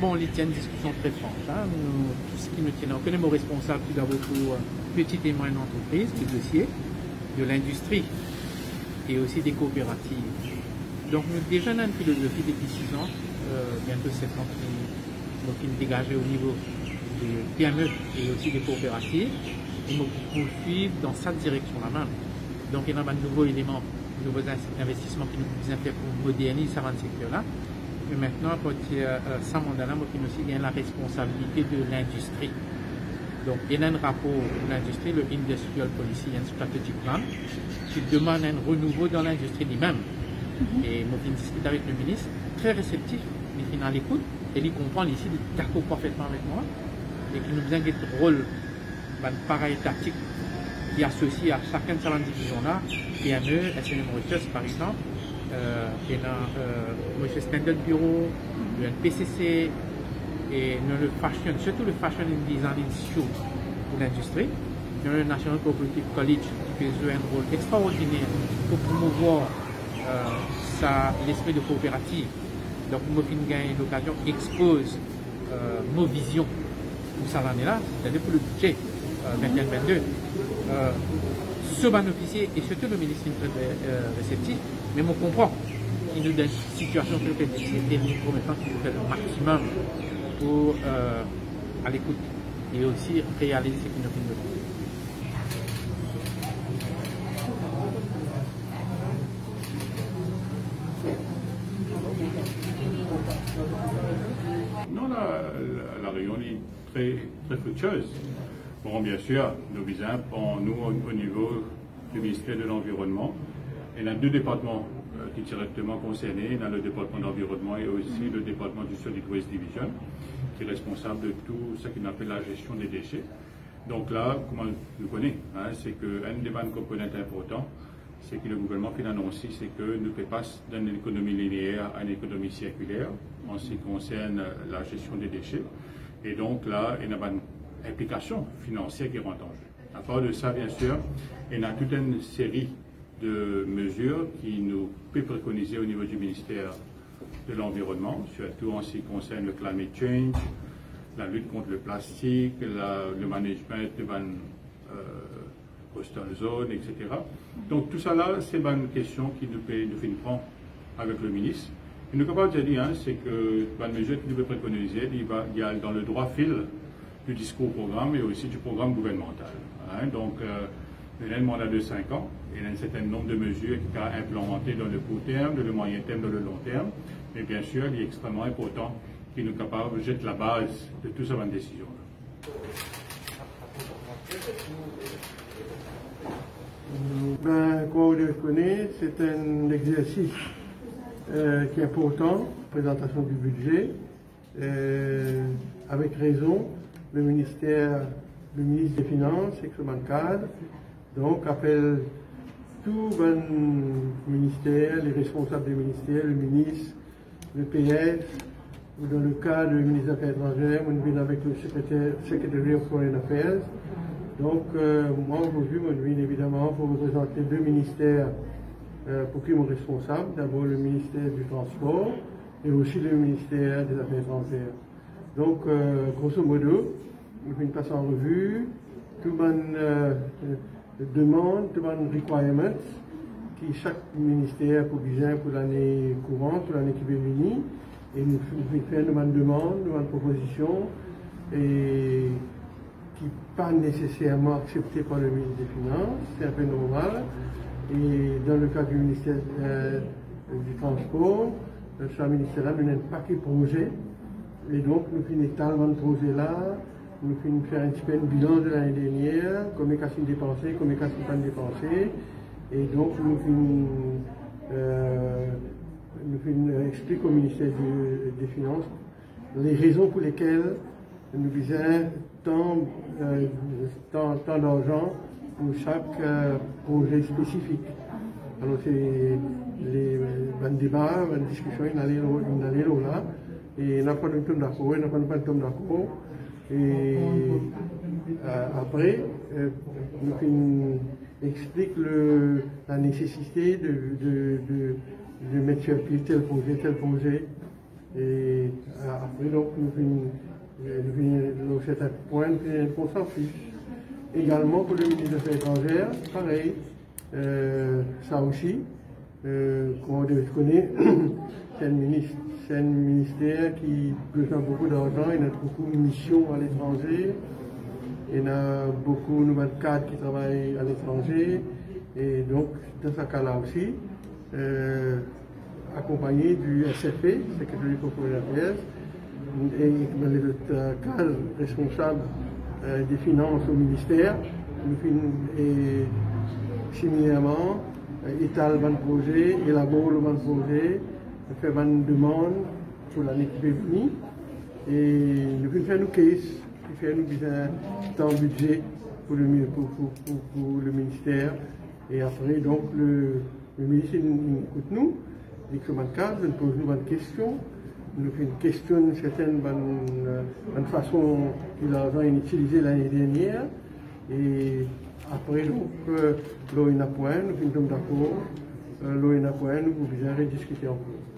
bon, il y a une discussion très franche. Hein. Tout ce qui nous tient, on connaît nos responsables tout d'abord pour petites et moyennes entreprises, le dossier, de l'industrie et aussi des coopératives. Donc nous déjà dans une philosophie depuis 6 ans, bientôt 7 ans, qui nous dégagé au niveau des PME et aussi des coopératives, et nous poursuivre dans cette direction-là même. Donc il y a un nouveau élément, de nouveaux investissements qui nous ont fait pour moderniser ce secteur-là. Mais maintenant, à partir de ce mandat-là, nous aussi gagne la responsabilité de l'industrie. Donc, il y a un rapport de l'industrie, le Industrial Policy and Strategic Plan, qui demande un renouveau dans l'industrie lui-même. Et nous avons discuté avec le ministre, très réceptif, il est à l'écoute, et il comprend ici, il est d'accord parfaitement avec moi, et qu'il nous a un rôle, pareil tactique, qui est associé à chacune de ces divisions-là, PME, SNM Research par exemple, et dans M. Standard Bureau, le NPCC, et dans le fashion, surtout le Fashion and Design Institute pour l'industrie, dans le National Cooperative College qui joue un rôle extraordinaire pour promouvoir l'esprit de coopérative. Donc, nous avons l'occasion d'exposer nos visions pour cette année-là, c'est-à-dire pour le budget 21-22. Ce officier et surtout le ministre est très réceptif, mais on comprend qu'il nous donne une situation très difficile et nous promettons qu'il faut faire le maximum pour à l'écoute et aussi réaliser ce qu'il nous fait. Non, la réunion est très fructueuse. Bon, bien sûr, nous visons, nous, au niveau du ministère de l'Environnement, il y a 2 départements qui sont directement concernés. Il y a le département de l'environnement et aussi le département du Solid Waste Division, qui est responsable de tout ce qu'on appelle la gestion des déchets. Donc là, comme on le connaît, hein, c'est qu'un des components importants, c'est que le gouvernement qui l'annonce, c'est que nous passons d'une économie linéaire à une économie circulaire en ce qui concerne la gestion des déchets. Et donc là, il y a une implication financière qui rentre en jeu. À part de ça, bien sûr, il y a toute une série de mesures qui nous peut préconiser au niveau du ministère de l'Environnement, surtout en ce qui concerne le climate change, la lutte contre le plastique, le management de coastal zone, etc. Donc tout ça là, c'est une question qui nous prendre avec le ministre. Et nous sommes capables de dire, hein, c'est que une mesure qui nous peut préconiser, il y a dans le droit fil du discours programme et aussi du programme gouvernemental. Hein. Donc, il y a un mandat de 5 ans, il y a un certain nombre de mesures qui sont implémentées dans le court terme, dans le moyen terme, dans le long terme. Mais bien sûr, il est extrêmement important qu'il nous capable de jeter la base de toute cette décision. Ben, comme vous le connaissez, c'est un exercice qui est important, présentation du budget. Avec raison, le ministre des Finances, avec ce cadre, donc appelle tous les ministères, les responsables des ministères, le ministre, le PS, ou dans le cas du ministre des Affaires étrangères, on vient avec le secrétaire of Foreign Affairs. Donc, moi aujourd'hui, on vient évidemment pour représenter 2 ministères pour qui je suis responsable. D'abord le ministère du Transport et aussi le ministère des Affaires étrangères. Donc, grosso modo, nous venons passer en revue toutes les demandes, toutes les requirements qui chaque ministère pour l'année courante, pour l'année qui vient venir. Et nous faisons une demande, une proposition, et qui n'est pas nécessairement acceptée par le ministre des Finances, c'est un peu normal. Et dans le cas du ministère du Transport, sur le ministère-là, nous avons un paquet de projets. Et donc, nous finissons étalement de projets là, nous finissons faire un petit peu un bilan de l'année dernière, combien de dépensé, combien de pas dépensé. Et donc, nous finissons expliquer au ministère des Finances les raisons pour lesquelles nous visons tant d'argent pour chaque projet spécifique. Alors, c'est les débats, les discussions, il y a là. Et n'a pas de temps d'accord, n'a pas de temps d'accord. Et après, nous explique la nécessité de mettre sur pied tel projet, Et après, donc, nous finissons certains points de consensus. Également pour le ministre des Affaires étrangères, pareil, ça aussi, comme on connaît, c'est un ministère qui besoin beaucoup d'argent, il a beaucoup de missions à l'étranger, il y a beaucoup de nouvelles cadres qui travaillent à l'étranger, et donc dans ce cas-là aussi, accompagné du SFP, Secrétaire du Foreign Affairs, et dans le cadre responsable des finances au ministère, et similairement, étale le projet, élabore le projet, fait une demande pour l'année qui va venir, et nous faisons nos cases, nous faisons un budget pour le ministère, et après, donc, le ministre écoute nous, dit que nous pose une question, nous fait une question certaine façon que l'argent est utilisé l'année dernière, et après, donc, l'ONU a point, nous sommes d'accord, l'ONU a point, nous pouvons rediscuter encore.